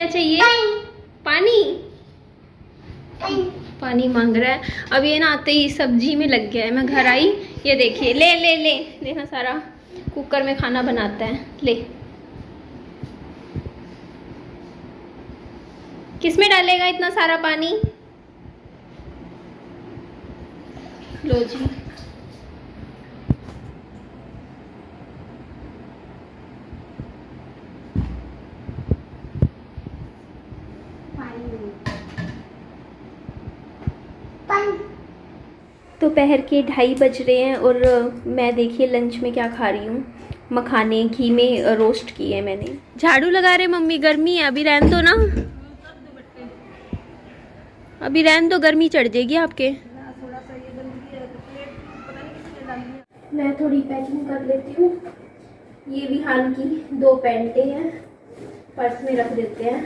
क्या चाहिए? पानी। पानी मांग रहा है। अब ये ना आते ही सब्जी में लग गया है। मैं घर आई, ये देखिए, ले ले ले देखना, सारा कुकर में खाना बनाता है। ले, किसमें डालेगा इतना सारा पानी? लो जी। दोपहर के 2:30 बज रहे हैं और मैं देखिए लंच में क्या खा रही हूँ। मखाने घी में रोस्ट किए हैं मैंने। झाड़ू लगा रहे मम्मी, गर्मी है, अभी रहने दो ना, अभी रहने दो, गर्मी चढ़ जाएगी आपके। मैं थोड़ी पैकिंग कर लेती हूँ। ये विहान की 2 पैंटें हैं, पर्स में रख देते हैं।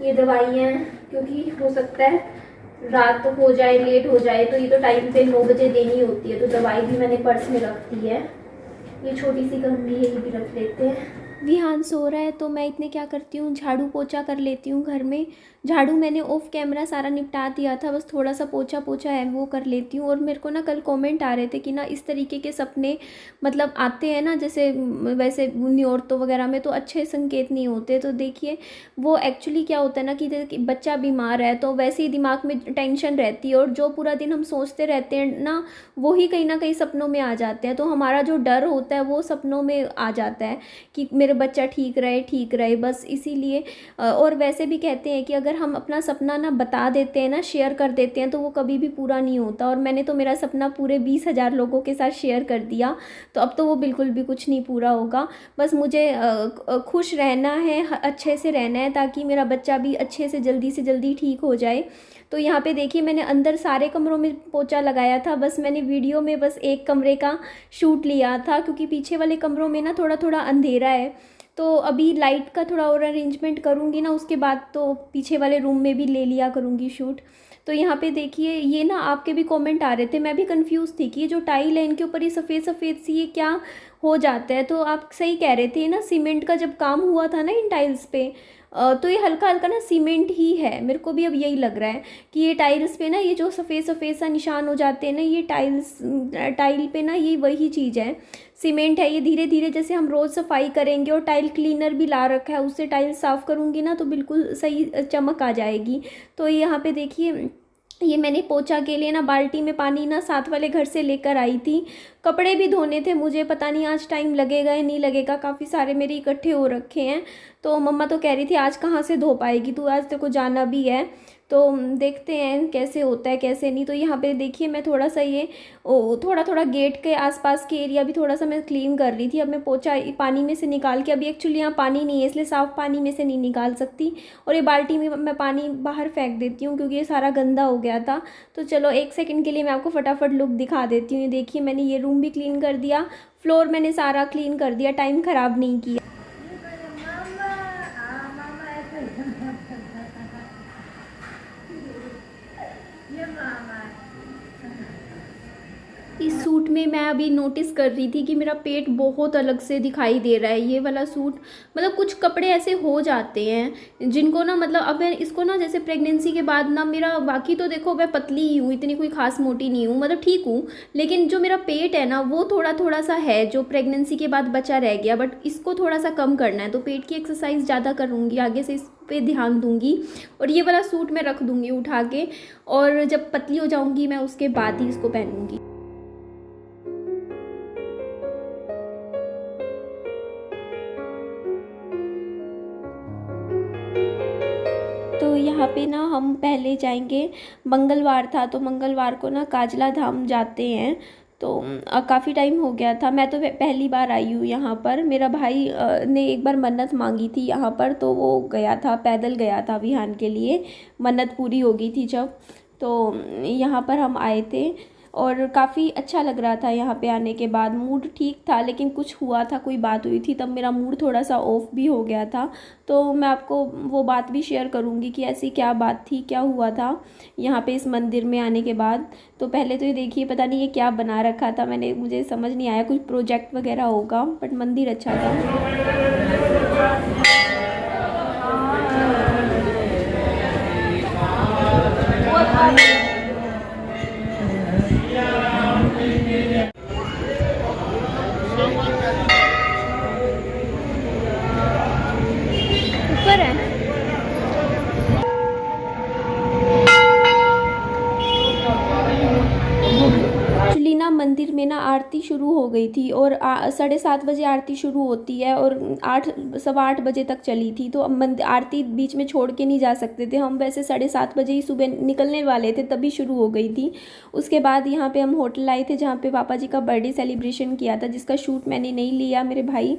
ये दवाइयाँ हैं, क्योंकि हो सकता है रात हो जाए, लेट हो जाए, तो ये तो टाइम पे 9 बजे देनी होती है, तो दवाई भी मैंने पर्स में रख दी है। ये छोटी सी कंघी है, ये भी रख लेते हैं। विहान सो रहा है तो मैं इतने क्या करती हूँ, झाड़ू पोछा कर लेती हूँ घर में। झाड़ू मैंने ऑफ कैमरा सारा निपटा दिया था, बस थोड़ा सा पोछा पोछा है वो कर लेती हूँ। और मेरे को ना कल कमेंट आ रहे थे कि ना इस तरीके के सपने मतलब आते हैं ना, जैसे वैसे औरतों वगैरह में तो अच्छे संकेत नहीं होते। तो देखिए वो एक्चुअली क्या होता है ना कि बच्चा बीमार है तो वैसे ही दिमाग में टेंशन रहती है, और जो पूरा दिन हम सोचते रहते हैं ना, वही कहीं ना कहीं सपनों में आ जाते हैं। तो हमारा जो डर होता है वो सपनों में आ जाता है कि मेरा बच्चा ठीक रहे, बस इसीलिए। और वैसे भी कहते हैं कि अगर हम अपना सपना ना बता देते हैं ना, शेयर कर देते हैं, तो वो कभी भी पूरा नहीं होता। और मैंने तो मेरा सपना पूरे 20,000 लोगों के साथ शेयर कर दिया, तो अब तो वो बिल्कुल भी कुछ नहीं पूरा होगा। बस मुझे खुश रहना है, अच्छे से रहना है, ताकि मेरा बच्चा भी अच्छे से जल्दी ठीक हो जाए। तो यहाँ पे देखिए मैंने अंदर सारे कमरों में पोछा लगाया था, बस मैंने वीडियो में बस एक कमरे का शूट लिया था, क्योंकि पीछे वाले कमरों में ना थोड़ा थोड़ा अंधेरा है। तो अभी लाइट का थोड़ा और अरेंजमेंट करूँगी ना, उसके बाद तो पीछे वाले रूम में भी ले लिया करूँगी शूट। तो यहाँ पे देखिए ये ना आपके भी कमेंट आ रहे थे, मैं भी कंफ्यूज थी कि ये जो टाइल है इनके ऊपर ये सफ़ेद सफ़ेद सी ये क्या हो जाता है। तो आप सही कह रहे थे ना, सीमेंट का जब काम हुआ था ना इन टाइल्स पे, तो ये हल्का हल्का ना सीमेंट ही है। मेरे को भी अब यही लग रहा है कि ये टाइल्स पे ना ये जो सफ़ेद सफ़ेद सा निशान हो जाते हैं ना, ये टाइल पे ना ये वही चीज़ है, सीमेंट है। ये धीरे धीरे जैसे हम रोज़ सफाई करेंगे, और टाइल क्लीनर भी ला रखा है, उससे टाइल साफ़ करूँगी ना तो बिल्कुल सही चमक आ जाएगी। तो यहाँ पे देखिए ये मैंने पोछा के लिए ना बाल्टी में पानी ना साथ वाले घर से लेकर आई थी। कपड़े भी धोने थे मुझे, पता नहीं आज टाइम लगेगा या नहीं लगेगा, काफ़ी सारे मेरे इकट्ठे हो रखे हैं। तो मम्मा तो कह रही थी आज कहाँ से धो पाएगी तू, आज तेरे को जाना भी है। तो देखते हैं कैसे होता है कैसे नहीं। तो यहाँ पे देखिए मैं थोड़ा सा ये थोड़ा थोड़ा गेट के आसपास के एरिया भी थोड़ा सा मैं क्लीन कर रही थी। अब मैं पोछा पानी में से निकाल के, अभी एक्चुअली यहाँ पानी नहीं है इसलिए साफ़ पानी में से नहीं निकाल सकती, और ये बाल्टी में मैं पानी बाहर फेंक देती हूँ क्योंकि ये सारा गंदा हो गया था। तो चलो 1 सेकंड के लिए मैं आपको फटाफट लुक दिखा देती हूँ। ये देखिए मैंने ये रूम भी क्लीन कर दिया, फ्लोर मैंने सारा क्लीन कर दिया, टाइम ख़राब नहीं किया। इस सूट में मैं अभी नोटिस कर रही थी कि मेरा पेट बहुत अलग से दिखाई दे रहा है। ये वाला सूट मतलब कुछ कपड़े ऐसे हो जाते हैं जिनको ना, मतलब अब मैं इसको ना जैसे प्रेगनेंसी के बाद ना मेरा, बाकी तो देखो मैं पतली ही हूँ, इतनी कोई खास मोटी नहीं हूँ, मतलब ठीक हूँ, लेकिन जो मेरा पेट है ना वो थोड़ा थोड़ा सा है जो प्रेगनेंसी के बाद बचा रह गया, बट इसको थोड़ा सा कम करना है। तो पेट की एक्सरसाइज ज़्यादा करूँगी आगे से, इस पे ध्यान दूंगी। और ये वाला सूट मैं रख दूंगी उठा के, और जब पतली हो जाऊंगी मैं उसके बाद ही इसको पहनूंगी। तो यहाँ पे ना हम पहले जाएंगे, मंगलवार था तो मंगलवार को ना काजला धाम जाते हैं। तो काफ़ी टाइम हो गया था, मैं तो पहली बार आई हूँ यहाँ पर। मेरा भाई ने एक बार मन्नत मांगी थी यहाँ पर, तो वो गया था, पैदल गया था विहान के लिए, मन्नत पूरी हो गई थी जब। तो यहाँ पर हम आए थे और काफ़ी अच्छा लग रहा था यहाँ पे आने के बाद। मूड ठीक था, लेकिन कुछ हुआ था, कोई बात हुई थी, तब मेरा मूड थोड़ा सा ऑफ भी हो गया था। तो मैं आपको वो बात भी शेयर करूँगी कि ऐसी क्या बात थी, क्या हुआ था यहाँ पे इस मंदिर में आने के बाद। तो पहले तो ये देखिए, पता नहीं ये क्या बना रखा था, मुझे समझ नहीं आया, कुछ प्रोजेक्ट वगैरह होगा, बट मंदिर अच्छा था। यहाँ आरती शुरू हो गई थी और 7:30 बजे आरती शुरू होती है और 8 सवा 8 बजे तक चली थी। तो अब आरती बीच में छोड़ के नहीं जा सकते थे हम, वैसे 7:30 बजे ही सुबह निकलने वाले थे तभी शुरू हो गई थी। उसके बाद यहाँ पे हम होटल आए थे जहाँ पे पापा जी का बर्थडे सेलिब्रेशन किया था, जिसका शूट मैंने नहीं लिया, मेरे भाई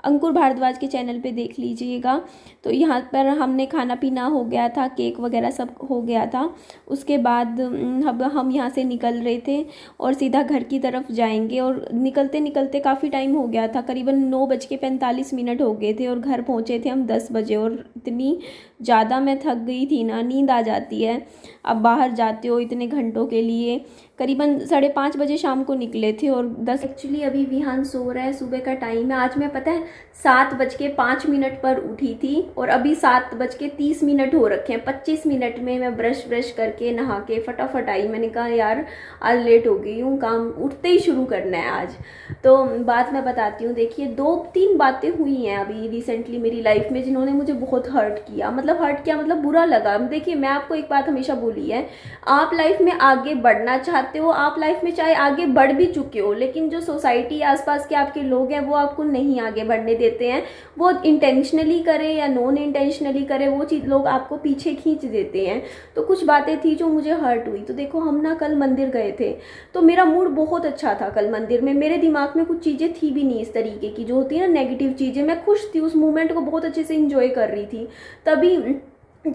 अंकुर भारद्वाज के चैनल पे देख लीजिएगा। तो यहाँ पर हमने खाना पीना हो गया था, केक वगैरह सब हो गया था। उसके बाद अब हम यहाँ से निकल रहे थे और सीधा घर की तरफ जाएंगे और निकलते निकलते काफ़ी टाइम हो गया था, करीबन 9:45 हो गए थे और घर पहुँचे थे हम 10 बजे। और इतनी ज़्यादा मैं थक गई थी ना, नींद आ जाती है। अब बाहर जाते हो इतने घंटों के लिए, करीबन 5:30 बजे शाम को निकले थे और 10 एक्चुअली अभी विहान सो रहा है, सुबह का टाइम है। आज मैं पता है 7:05 पर उठी थी और अभी 7:30 हो रखे हैं। 25 मिनट में मैं ब्रश करके नहा के फटाफट आई। मैंने कहा यार आज लेट हो गई हूँ, काम उठते ही शुरू करना है आज। तो बात मैं बताती हूँ, देखिए 2-3 बातें हुई हैं अभी रिसेंटली मेरी लाइफ में जिन्होंने मुझे बहुत हर्ट किया, मतलब बुरा लगा। देखिए मैं आपको एक बात हमेशा बोली है, आप लाइफ में आगे बढ़ना चाहते हो, आप लाइफ में चाहे आगे बढ़ भी चुके हो, लेकिन जो सोसाइटी आसपास के आपके लोग हैं वो आपको नहीं आगे बढ़ने देते हैं। वो इंटेंशनली करे या नॉन इंटेंशनली करे, वो चीज़ लोग आपको पीछे खींच देते हैं। तो कुछ बातें थी जो मुझे हर्ट हुई। तो देखो हम ना कल मंदिर गए थे, तो मेरा मूड बहुत अच्छा था कल मंदिर में। मेरे दिमाग में कुछ चीज़ें थी भी नहीं इस तरीके की जो होती है ना नेगेटिव चीज़ें। मैं खुश थी, उस मोमेंट को बहुत अच्छे से इंजॉय कर रही थी। तभी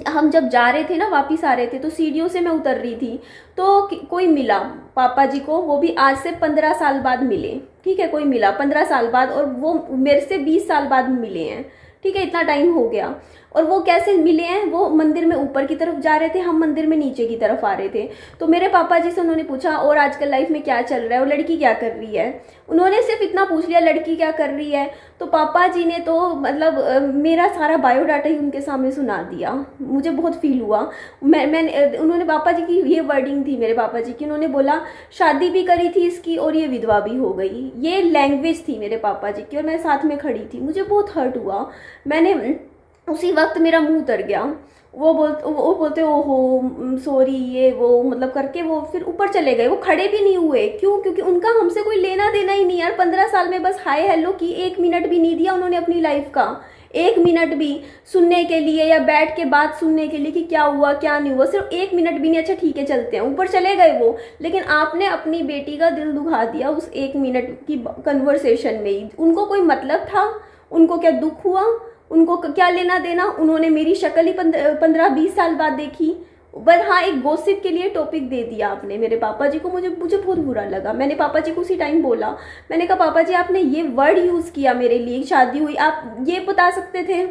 हम जब जा रहे थे ना, वापिस आ रहे थे, तो सीढ़ियों से मैं उतर रही थी तो कोई मिला पापा जी को, वो भी आज से 15 साल बाद मिले। ठीक है, कोई मिला 15 साल बाद और वो मेरे से 20 साल बाद मिले हैं। ठीक है, इतना टाइम हो गया। और वो कैसे मिले हैं, वो मंदिर में ऊपर की तरफ जा रहे थे, हम मंदिर में नीचे की तरफ आ रहे थे। तो मेरे पापा जी से उन्होंने पूछा और आजकल लाइफ में क्या चल रहा है और लड़की क्या कर रही है। उन्होंने सिर्फ इतना पूछ लिया लड़की क्या कर रही है। तो पापा जी ने तो मतलब मेरा सारा बायोडाटा ही उनके सामने सुना दिया। मुझे बहुत फील हुआ। उन्होंने पापा जी की ये वर्डिंग थी मेरे पापा जी की, उन्होंने बोला शादी भी करी थी इसकी और ये विधवा भी हो गई। ये लैंग्वेज थी मेरे पापा जी की और मैं साथ में खड़ी थी। मुझे बहुत हर्ट हुआ। मैंने उसी वक्त मेरा मुंह उतर गया। वो बोलते ओहो सॉरी ये वो मतलब करके वो फिर ऊपर चले गए। वो खड़े भी नहीं हुए। क्यों? क्योंकि उनका हमसे कोई लेना देना ही नहीं यार। 15 साल में बस हाय हेलो की, 1 मिनट भी नहीं दिया उन्होंने अपनी लाइफ का। 1 मिनट भी सुनने के लिए या बैठ के बात सुनने के लिए कि क्या हुआ क्या नहीं हुआ, सिर्फ 1 मिनट भी नहीं। अच्छा ठीक है चलते हैं, ऊपर चले गए वो। लेकिन आपने अपनी बेटी का दिल दुखा दिया उस 1 मिनट की कन्वर्सेशन में ही। उनको कोई मतलब था? उनको क्या दुख हुआ? उनको क्या लेना देना? उन्होंने मेरी शक्ल ही 15-20 साल बाद देखी। पर हाँ, एक गॉसिप के लिए टॉपिक दे दिया आपने मेरे पापा जी को। मुझे बहुत बुरा लगा। मैंने पापा जी को उसी टाइम बोला, मैंने कहा पापा जी आपने ये वर्ड यूज़ किया मेरे लिए, शादी हुई, आप ये बता सकते थे,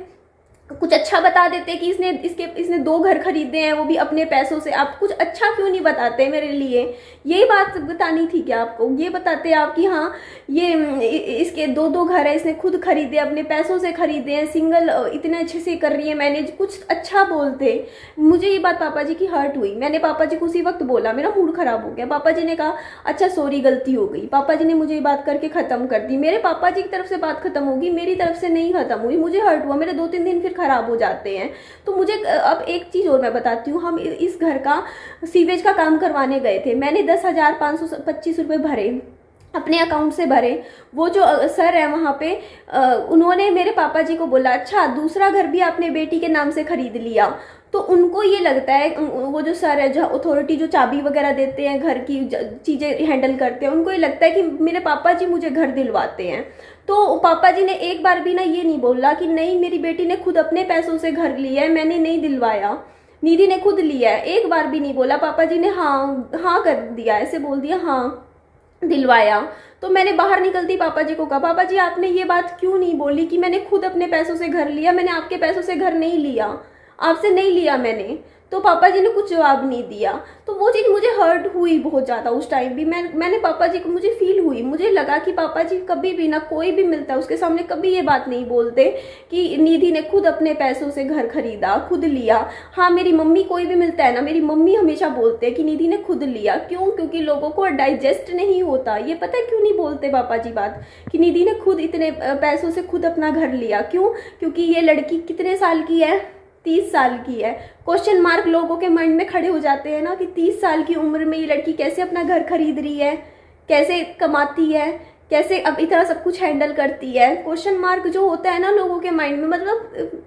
कुछ अच्छा बता देते कि इसने 2 घर खरीदे हैं वो भी अपने पैसों से। आप कुछ अच्छा क्यों नहीं बताते मेरे लिए? यही बात बतानी थी क्या आपको? ये बताते आप कि हाँ ये इसके 2 घर है, इसने खुद खरीदे, अपने पैसों से खरीदे हैं, सिंगल इतने अच्छे से कर रही है मैनेज, कुछ अच्छा बोलते। मुझे ये बात पापा जी की हर्ट हुई। मैंने पापा जी को उसी वक्त बोला, मेरा मूड खराब हो गया। पापा जी ने कहा अच्छा सॉरी गलती हो गई। पापा जी ने मुझे ये बात करके ख़त्म कर दी। मेरे पापा जी की तरफ से बात खत्म होगी, मेरी तरफ से नहीं खत्म हुई। मुझे हर्ट हुआ। मेरे 2-3 दिन फिर खराब हो जाते हैं। तो मुझे अब एक चीज़ और मैं बताती हूँ। हम इस घर का सीवेज का काम करवाने गए थे। मैंने 10,525 रुपये भरे, अपने अकाउंट से भरे। वो जो सर है वहाँ पे उन्होंने मेरे पापा जी को बोला अच्छा दूसरा घर भी आपने बेटी के नाम से खरीद लिया। तो उनको ये लगता है, वो जो सर है, जो अथॉरिटी जो चाबी वगैरह देते हैं, घर की चीज़ें हैंडल करते हैं, उनको ये लगता है कि मेरे पापा जी मुझे घर दिलवाते हैं। तो पापा जी ने एक बार भी ना ये नहीं बोला कि नहीं मेरी बेटी ने खुद अपने पैसों से घर लिया है, मैंने नहीं दिलवाया, निधि ने खुद लिया है। एक बार भी नहीं बोला। पापा जी ने हाँ हाँ कर दिया, ऐसे बोल दिया हाँ दिलवाया। तो मैंने बाहर निकलती पापा जी को कहा पापा जी आपने ये बात क्यों नहीं बोली कि मैंने खुद अपने पैसों से घर लिया, मैंने आपके पैसों से घर नहीं लिया, आपसे नहीं लिया मैंने। तो पापा जी ने कुछ जवाब नहीं दिया। तो वो चीज़ मुझे हर्ट हुई बहुत ज़्यादा उस टाइम भी। मैंने पापा जी को, मुझे फील हुई, मुझे लगा कि पापा जी कभी भी ना, कोई भी मिलता है उसके सामने कभी ये बात नहीं बोलते कि निधि ने खुद अपने पैसों से घर खरीदा, खुद लिया। हाँ मेरी मम्मी, कोई भी मिलता है ना, मेरी मम्मी हमेशा बोलते हैं कि निधि ने खुद लिया। क्यों? क्योंकि लोगों को डाइजेस्ट नहीं होता। ये पता है क्यों नहीं बोलते पापा जी बात कि निधि ने खुद इतने पैसों से खुद अपना घर लिया? क्यों? क्योंकि ये लड़की कितने साल की है? 30 साल की है। क्वेश्चन मार्क लोगों के माइंड में खड़े हो जाते हैं ना कि 30 साल की उम्र में ये लड़की कैसे अपना घर खरीद रही है, कैसे कमाती है, कैसे अब इतना सब कुछ हैंडल करती है। क्वेश्चन मार्क जो होता है ना लोगों के माइंड में, मतलब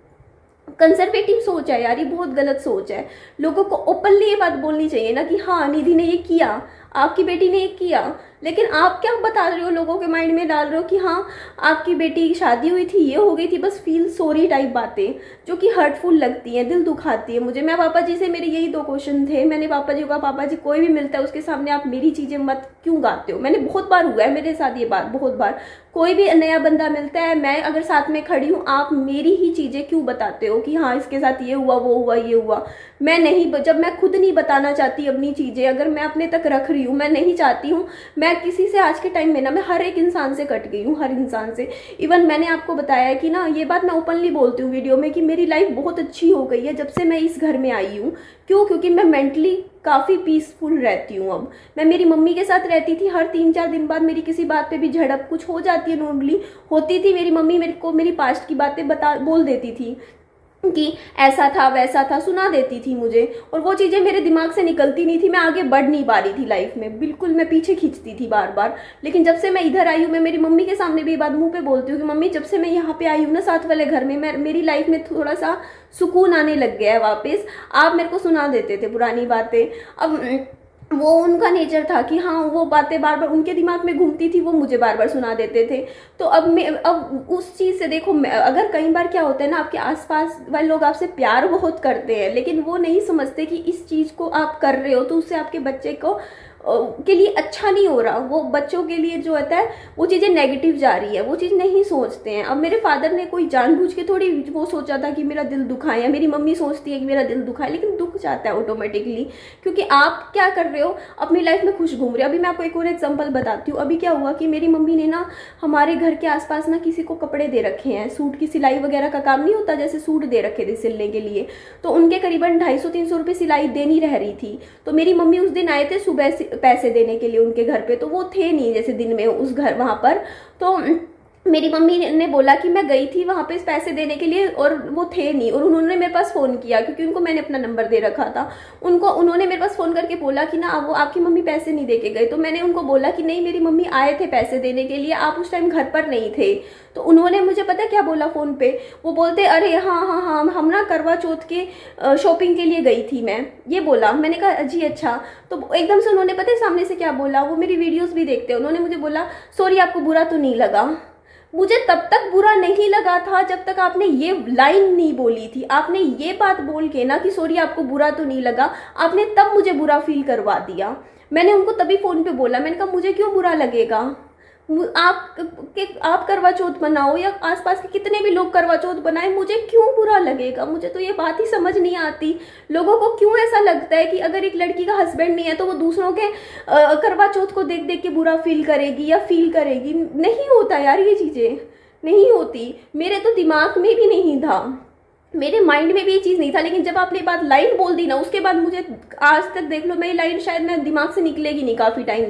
कंजर्वेटिव सोच है यार, ये बहुत गलत सोच है। लोगों को ओपनली ये बात बोलनी चाहिए ना कि हाँ निधि ने ये किया, आपकी बेटी ने ये किया, लेकिन आप क्या बता रहे हो, लोगों के माइंड में डाल रहे हो कि हाँ आपकी बेटी की शादी हुई थी, ये हो गई थी, बस फील सॉरी टाइप बातें जो कि हर्टफुल लगती हैं, दिल दुखाती है मुझे। मैं पापा जी से, मेरे यही 2 क्वेश्चन थे। मैंने पापा जी को कहा, पापा जी कोई भी मिलता है उसके सामने आप मेरी चीज़ें मत क्यों गाते हो। मैंने बहुत बार हुआ है मेरे साथ ये बात, बहुत बार। कोई भी नया बंदा मिलता है, मैं अगर साथ में खड़ी हूँ, आप मेरी ही चीज़ें क्यों बताते हो कि हाँ इसके साथ ये हुआ, वो हुआ, ये हुआ। मैं नहीं, जब मैं खुद नहीं बताना चाहती अपनी चीज़ें, अगर मैं अपने तक रख रही हूँ, मैं नहीं चाहती हूँ मैं किसी से, आज के टाइम में ना मैं हर एक इंसान से कट गई हूँ, हर इंसान से। इवन मैंने आपको बताया है कि ना, ये बात मैं ओपनली बोलती हूँ वीडियो में कि मेरी लाइफ बहुत अच्छी हो गई है जब से मैं इस घर में आई हूँ। क्यों? क्योंकि मैं मेंटली काफ़ी पीसफुल रहती हूँ अब। मैं मेरी मम्मी के साथ रहती थी, हर 3-4 दिन बाद मेरी किसी बात पे भी झड़प कुछ हो जाती है, नॉर्मली होती थी। मेरी मम्मी मेरे को मेरी पास्ट की बातें बोल देती थी कि ऐसा था वैसा था, सुना देती थी मुझे, और वो चीज़ें मेरे दिमाग से निकलती नहीं थी। मैं आगे बढ़ नहीं पा रही थी लाइफ में, बिल्कुल मैं पीछे खींचती थी बार बार। लेकिन जब से मैं इधर आई हूँ, मैं मेरी मम्मी के सामने भी ये बात मुंह पे बोलती हूँ कि मम्मी जब से मैं यहाँ पे आई हूँ ना, साथ वाले घर में, मेरी लाइफ में थोड़ा सा सुकून आने लग गया है वापस। आप मेरे को सुना देते थे पुरानी बातें, अब वो उनका नेचर था कि हाँ वो बातें बार बार उनके दिमाग में घूमती थी, वो मुझे बार बार सुना देते थे। तो अब उस चीज़ से देखो, अगर कई बार क्या होता है ना, आपके आसपास वाले लोग आपसे प्यार बहुत करते हैं, लेकिन वो नहीं समझते कि इस चीज़ को आप कर रहे हो तो उससे आपके बच्चे को के लिए अच्छा नहीं हो रहा। वो बच्चों के लिए जो होता है वो चीज़ें नेगेटिव जा रही है, वो चीज़ नहीं सोचते हैं। अब मेरे फादर ने कोई जानबूझ के थोड़ी वो सोचा था कि मेरा दिल दुखाए, या मेरी मम्मी सोचती है कि मेरा दिल दुखाए, लेकिन दुख जाता है ऑटोमेटिकली, क्योंकि आप क्या कर रहे हो, अपनी लाइफ में खुश घूम रहे हो। अभी मैं आपको एक और एग्जांपल बताती हूँ। अभी क्या हुआ कि मेरी मम्मी ने ना हमारे घर के आसपास ना किसी को कपड़े दे रखे हैं, सूट की सिलाई वगैरह का काम नहीं होता, जैसे सूट दे रखे थे सिलने के लिए, तो उनके करीबन 250-300 रुपये सिलाई देनी रह रही थी। तो मेरी मम्मी उस दिन आए थे सुबह पैसे देने के लिए उनके घर पे, तो वो थे नहीं जैसे दिन में उस घर वहां पर। तो मेरी मम्मी ने बोला कि मैं गई थी वहाँ पे पैसे देने के लिए और वो थे नहीं, और उन्होंने मेरे पास फ़ोन किया क्योंकि उनको मैंने अपना नंबर दे रखा था। उन्होंने मेरे पास फ़ोन करके बोला कि ना वो आपकी मम्मी पैसे नहीं दे के गए। तो मैंने उनको बोला कि नहीं मेरी मम्मी आए थे पैसे देने के लिए, आप उस टाइम घर पर नहीं थे। तो उन्होंने मुझे पता क्या बोला फ़ोन पे, वो बोलते अरे हाँ हाँ हाँ हम ना करवा चौथ के शॉपिंग के लिए गई थी मैं, ये बोला। मैंने कहा जी अच्छा। तो एकदम से उन्होंने पता है सामने से क्या बोला, वो मेरी वीडियोज़ भी देखते हैं, उन्होंने मुझे बोला सॉरी आपको बुरा तो नहीं लगा। मुझे तब तक बुरा नहीं लगा था जब तक आपने ये लाइन नहीं बोली थी। आपने ये बात बोल के ना कि सॉरी आपको बुरा तो नहीं लगा, आपने तब मुझे बुरा फील करवा दिया। मैंने उनको तभी फ़ोन पे बोला, मैंने कहा मुझे क्यों बुरा लगेगा, आप करवा चौथ बनाओ या आसपास के कितने भी लोग करवा चौथ बनाए, मुझे क्यों बुरा लगेगा। मुझे तो ये बात ही समझ नहीं आती, लोगों को क्यों ऐसा लगता है कि अगर एक लड़की का हस्बैंड नहीं है तो वो दूसरों के करवा चौथ को देख देख के बुरा फील करेगी या फील करेगी। नहीं होता यार, ये चीज़ें नहीं होती। मेरे तो दिमाग में भी नहीं था, मेरे माइंड में भी ये चीज़ नहीं था, लेकिन जब आपने बात लाइन बोल दी ना, उसके बाद मुझे आज तक देख लो मेरी लाइन शायद मेरे दिमाग से निकलेगी नहीं काफ़ी टाइम।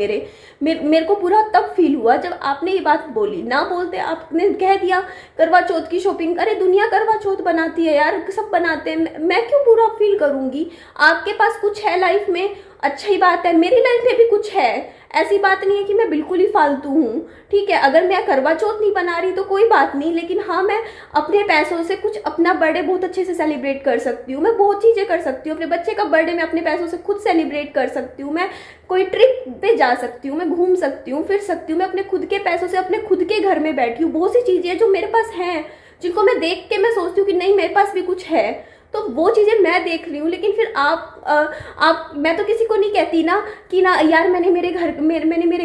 मेरे को पूरा तब फील हुआ जब आपने ये बात बोली। ना बोलते आपने कह दिया करवा चौथ की शॉपिंग, अरे दुनिया करवा चौथ बनाती है यार, सब बनाते हैं, मैं क्यों बुरा फील करूँगी। आपके पास कुछ है लाइफ में, अच्छी बात है, मेरी लाइफ में भी कुछ है, ऐसी बात नहीं है कि मैं बिल्कुल ही फालतू हूँ। ठीक है, अगर मैं करवा चौथ नहीं बना रही तो कोई बात नहीं, लेकिन हाँ मैं अपने पैसों से कुछ अपना बर्थडे बहुत अच्छे से सेलिब्रेट कर सकती हूँ, मैं बहुत चीज़ें कर सकती हूँ। अपने बच्चे का बर्थडे मैं अपने पैसों से खुद सेलिब्रेट कर सकती हूँ, मैं कोई ट्रिप पे जा सकती हूँ, मैं घूम सकती हूँ, फिर सकती हूँ, मैं अपने खुद के पैसों से अपने खुद के घर में बैठी हूँ। बहुत सी चीज़ें जो मेरे पास हैं, जिनको मैं देख के मैं सोचती हूँ कि नहीं मेरे पास भी कुछ है, तो वो चीज़ें मैं देख रही हूँ। लेकिन फिर आप मैं तो किसी को नहीं कहती ना कि ना यार मैंने मेरे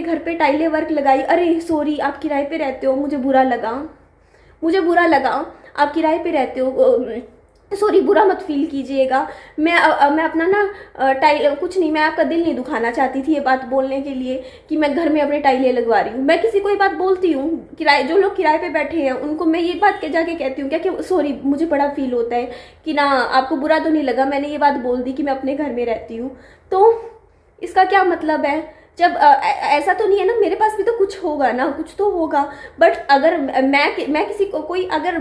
घर पे टाइलें वर्क लगाई, अरे सॉरी आप किराए पे रहते हो, मुझे बुरा लगा, आप किराए पे रहते हो, सॉरी बुरा मत फील कीजिएगा। मैं अपना ना कुछ नहीं, मैं आपका दिल नहीं दुखाना चाहती थी ये बात बोलने के लिए कि मैं घर में अपने टाइलें लगवा रही हूँ। मैं किसी को ये बात बोलती हूँ, जो लोग किराए पे बैठे हैं उनको मैं ये बात जाके कहती हूँ क्या कि सॉरी मुझे बड़ा फील होता है कि ना आपको बुरा तो नहीं लगा, मैंने ये बात बोल दी कि मैं अपने घर में रहती हूँ। तो इसका क्या मतलब है जब ऐसा तो नहीं है ना, मेरे पास भी तो कुछ होगा ना, कुछ तो होगा। बट अगर मैं किसी को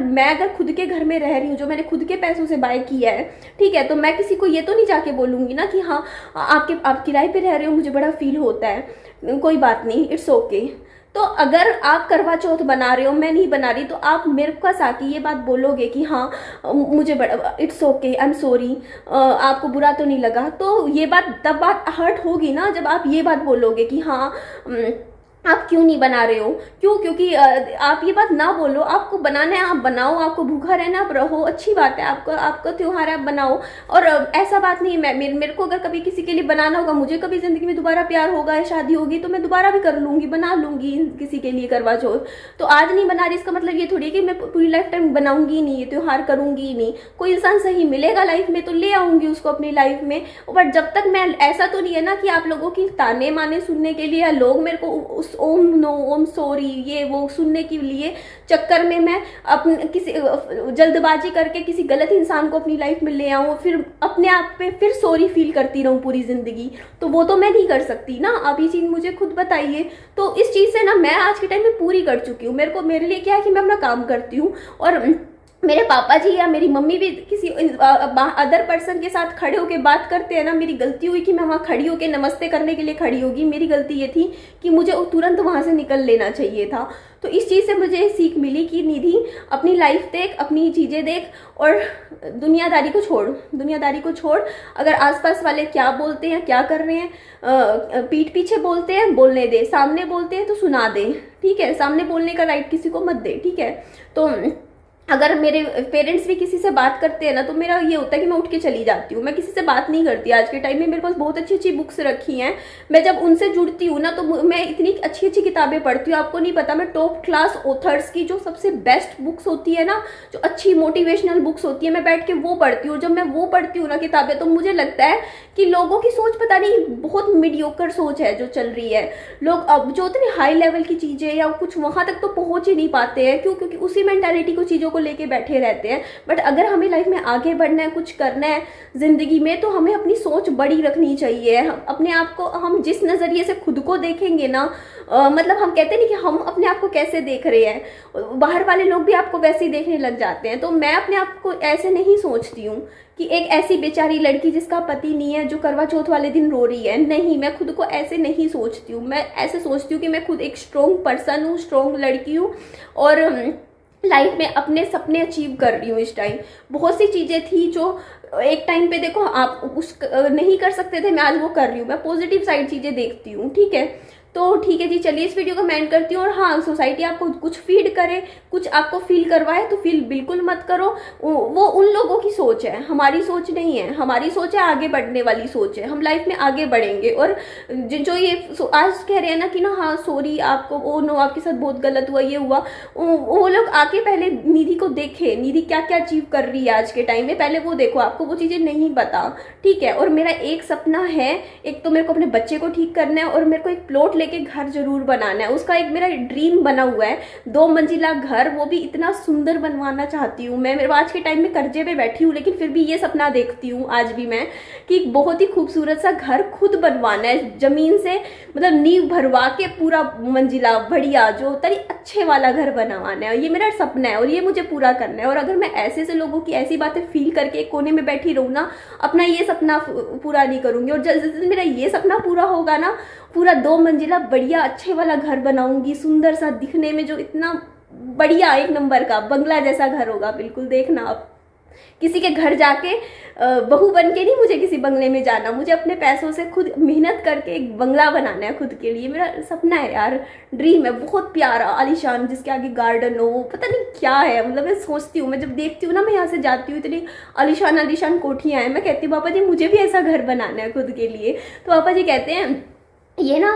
मैं अगर खुद के घर में रह रही हूँ, जो मैंने खुद के पैसों से बाय किया है, ठीक है, तो मैं किसी को ये तो नहीं जाके बोलूँगी ना कि हाँ आप किराए पे रह रहे हो, मुझे बड़ा फील होता है, कोई बात नहीं, इट्स ओके। तो अगर आप करवा चौथ बना रहे हो, मैं नहीं बना रही, तो आप मेरे पास आके ये बात बोलोगे कि हाँ मुझे बड़ा, it's okay, I am sorry, आपको बुरा तो नहीं लगा, तो ये बात तब बात हर्ट होगी ना जब आप ये बात बोलोगे कि हाँ आप क्यों नहीं बना रहे हो, क्यों, क्योंकि आप ये बात ना बोलो, आपको बनाना है आप बनाओ, आपको भूखा रहना आप रहो, अच्छी बात है, आपका त्योहार है आप बनाओ। और ऐसा बात नहीं है, मेरे को अगर कभी किसी के लिए बनाना होगा, मुझे कभी जिंदगी में दोबारा प्यार होगा या शादी होगी तो मैं दोबारा भी कर लूंगी, बना लूंगी किसी के लिए करवा चौथ। तो आज नहीं बना रही इसका मतलब ये थोड़ी है कि मैं पूरी लाइफ टाइम बनाऊंगी ही नहीं, ये त्योहार करूंगी ही नहीं। कोई इंसान सही मिलेगा लाइफ में तो ले आऊंगी उसको अपनी लाइफ में, बट जब तक मैं, ऐसा तो नहीं है ना कि आप लोगों की ताने माने सुनने के लिए या लोग मेरे को उस ओम नो ओम सॉरी ये वो सुनने के लिए चक्कर में मैं अपने किसी जल्दबाजी करके किसी गलत इंसान को अपनी लाइफ में ले आऊं, फिर अपने आप पे फिर सॉरी फील करती रहूं पूरी जिंदगी, तो वो तो मैं नहीं कर सकती ना। आप ये चीज मुझे खुद बताइए। तो इस चीज से ना मैं आज के टाइम में पूरी कर चुकी हूँ। मेरे लिए क्या है कि मैं अपना काम करती हूँ, और मेरे पापा जी या मेरी मम्मी भी किसी अदर पर्सन के साथ खड़े होके बात करते हैं ना, मेरी गलती हुई कि मैं वहाँ खड़ी होके नमस्ते करने के लिए खड़ी होगी, मेरी गलती ये थी कि मुझे तुरंत वहाँ से निकल लेना चाहिए था। तो इस चीज़ से मुझे सीख मिली कि निधि अपनी लाइफ देख, अपनी चीज़ें देख, और दुनियादारी को छोड़। अगर आसपास वाले क्या बोलते हैं क्या कर रहे हैं, पीठ पीछे बोलते हैं बोलने दे, सामने बोलते हैं तो सुना दे, ठीक है, सामने बोलने का राइट किसी को मत दे, ठीक है। तो अगर मेरे पेरेंट्स भी किसी से बात करते हैं ना तो मेरा ये होता है कि मैं उठ के चली जाती हूँ, मैं किसी से बात नहीं करती। आज के टाइम में मेरे पास बहुत अच्छी अच्छी बुक्स रखी हैं, मैं जब उनसे जुड़ती हूँ ना तो मैं इतनी अच्छी अच्छी किताबें पढ़ती हूँ, आपको नहीं पता। मैं टॉप क्लास ऑथर्स की जो सबसे बेस्ट बुक्स होती है ना, जो अच्छी मोटिवेशनल बुक्स होती है, मैं बैठ के वो पढ़ती हूँ। जब मैं वो पढ़ती हूँ ना किताबें, तो मुझे लगता है कि लोगों की सोच पता नहीं बहुत मीडियोकर सोच है जो चल रही है। लोग अब जो इतनी हाई लेवल की चीज़ें या कुछ वहाँ तक तो पहुँच ही नहीं पाते हैं, क्यों? क्योंकि उसी मेंटालिटी को चीज़ों को लेके बैठे रहते हैं। बट अगर हमें लाइफ में आगे बढ़ना है, कुछ करना है जिंदगी में, तो हमें अपनी सोच बड़ी रखनी चाहिए। हम अपने आप को, हम जिस नज़रिए से खुद को देखेंगे ना, मतलब हम कहते नहीं कि हम अपने आप को कैसे देख रहे हैं, बाहर वाले लोग भी आपको वैसे ही देखने लग जाते हैं। तो मैं अपने आप को ऐसे नहीं सोचती हूँ कि एक ऐसी बेचारी लड़की जिसका पति नहीं है जो करवा चौथ वाले दिन रो रही है, नहीं, मैं खुद को ऐसे नहीं सोचती हूँ। मैं ऐसे सोचती हूँ कि मैं खुद एक स्ट्रॉन्ग पर्सन हूँ, स्ट्रॉन्ग लड़की हूँ, और लाइफ में अपने सपने अचीव कर रही हूँ। इस टाइम बहुत सी चीज़ें थी जो एक टाइम पे देखो आप उस नहीं कर सकते थे, मैं आज वो कर रही हूँ। मैं पॉजिटिव साइड चीज़ें देखती हूँ, ठीक है। तो ठीक है जी, चलिए इस वीडियो को मैं एंड करती हूँ। और हाँ, सोसाइटी आपको कुछ फीड करे, कुछ आपको फील करवाए तो फील बिल्कुल मत करो। वो उन लोगों की सोच है, हमारी सोच नहीं है। हमारी सोच है आगे बढ़ने वाली सोच है, हम लाइफ में आगे बढ़ेंगे। और जो ये आज कह रहे हैं ना कि ना हाँ सॉरी आपको, ओ नो आपके साथ बहुत गलत हुआ, ये हुआ, वो लोग आके पहले निधि को देखे, निधि क्या क्या अचीव कर रही है आज के टाइम में, पहले वो देखो, आपको वो चीज़ें नहीं पता, ठीक है। और मेरा एक सपना है, एक तो मेरे को अपने बच्चे को ठीक करना है, और मेरे को एक प्लॉट लेके घर जरूर बनाना है। उसका एक मेरा ड्रीम बना हुआ है, 2 मंजिला घर, वो भी इतना सुंदर बनवाना चाहती हूँ मैं। मेरे आज के टाइम में कर्जे पे बैठी हूँ, लेकिन फिर भी ये सपना देखती हूँ आज भी मैं कि बहुत ही खूबसूरत सा घर खुद बनवाना है, जमीन से मतलब नींव भरवा के पूरा मंजिला बढ़िया जो तरी अच्छे वाला घर बनवाना है। ये मेरा सपना है और ये मुझे पूरा करना है। और अगर मैं ऐसे से लोगों की ऐसी बातें फील करके एक कोने में बैठी रहूँ ना, अपना ये सपना पूरा नहीं करूँगी। और जिस दिन मेरा ये सपना पूरा होगा ना, पूरा 2 मंजिला बढ़िया अच्छे वाला घर बनाऊंगी, सुंदर सा दिखने में, जो इतना बढ़िया एक नंबर का बंगला जैसा घर होगा। बिल्कुल देखना आप किसी के घर जाके बहू बन के नहीं मुझे किसी बंगले में जाना, मुझे अपने पैसों से खुद मेहनत करके एक बंगला बनाना है खुद के लिए। मेरा सपना है यार, ड्रीम है, बहुत प्यारा आलीशान, जिसके आगे गार्डन हो, पता नहीं क्या है। मतलब मैं सोचती हूँ, मैं जब देखती हूँ ना, मैं यहाँ से जाती हूँ, इतनी आलीशान आलीशान कोठियाँ हैं, मैं कहती हूँ पापा जी मुझे भी ऐसा घर बनाना है खुद के लिए। तो पापा जी कहते हैं ये ना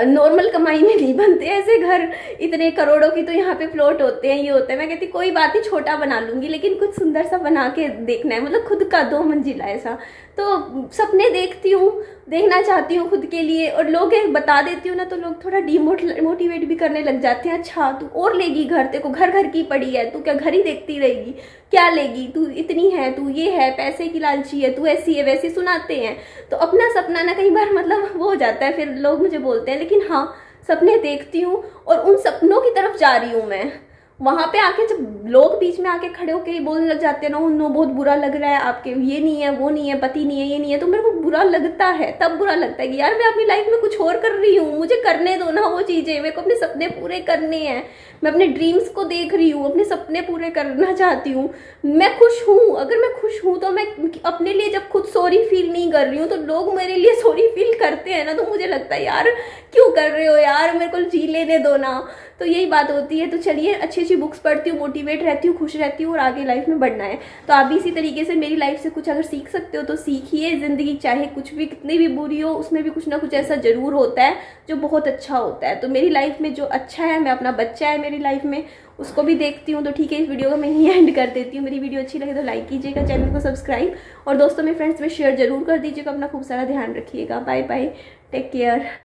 नॉर्मल कमाई में नहीं बनते ऐसे घर, इतने करोड़ों की तो यहाँ पे प्लॉट होते हैं, ये होते हैं। मैं कहती कोई बात नहीं, छोटा बना लूंगी, लेकिन कुछ सुंदर सा बना के देखना है, मतलब खुद का 2 मंजिला ऐसा। तो सपने देखती हूँ, देखना चाहती हूँ खुद के लिए। और लोग बता देती हूँ ना, तो लोग थोड़ा डिमोटिवेट भी करने लग जाते हैं। अच्छा तू और लेगी घर, तेरे को घर घर की पड़ी है, तू क्या घर ही देखती रहेगी। क्या लेगी तू, इतनी है तू, ये है, पैसे की लालची है तू, ऐसी है वैसी सुनाते हैं। तो अपना सपना ना कई बार मतलब वो हो जाता है, फिर लोग मुझे बोलते हैं, लेकिन हाँ सपने देखती हूँ और उन सपनों की तरफ जा रही हूँ मैं। वहाँ पे आके जब लोग बीच में आके खड़े होके बोलने लग जाते हैं ना, नो बहुत बुरा लग रहा है आपके, ये नहीं है वो नहीं है, पति नहीं है ये नहीं है, तो मेरे को बुरा लगता है। तब बुरा लगता है कि यार मैं अपनी लाइफ में कुछ और कर रही हूँ, मुझे करने दो ना वो चीज़ें, मेरे को अपने सपने पूरे करने हैं, मैं अपने ड्रीम्स को देख रही हूँ, अपने सपने पूरे करना चाहती हूँ, मैं खुश हूँ। अगर मैं खुश हूँ तो मैं अपने लिए जब खुद सॉरी फील नहीं कर रही हूँ तो लोग मेरे लिए सॉरी फील करते हैं ना, तो मुझे लगता है यार क्यों कर रहे हो यार, मेरे को जी लेने दो ना। तो यही बात होती है। तो चलिए अच्छी अच्छी बुक्स पढ़ती हूँ, मोटिवेट रहती हूँ, खुश रहती हूँ और आगे लाइफ में बढ़ना है। तो आप भी इसी तरीके से मेरी लाइफ से कुछ अगर सीख सकते हो तो सीखिए। ज़िंदगी चाहे कुछ भी कितनी भी बुरी हो, उसमें भी कुछ ना कुछ ऐसा ज़रूर होता है जो बहुत अच्छा होता है। तो मेरी लाइफ में जो अच्छा है, मैं अपना बच्चा है मेरी लाइफ में, उसको भी देखती हूँ। तो ठीक है, इस वीडियो को मैं यहीं एंड कर देती हूँ। मेरी वीडियो अच्छी लगे तो लाइक कीजिएगा, चैनल को सब्सक्राइब और दोस्तों में फ्रेंड्स में शेयर जरूर कर दीजिएगा। अपना खूब सारा ध्यान रखिएगा। Bye bye, take care.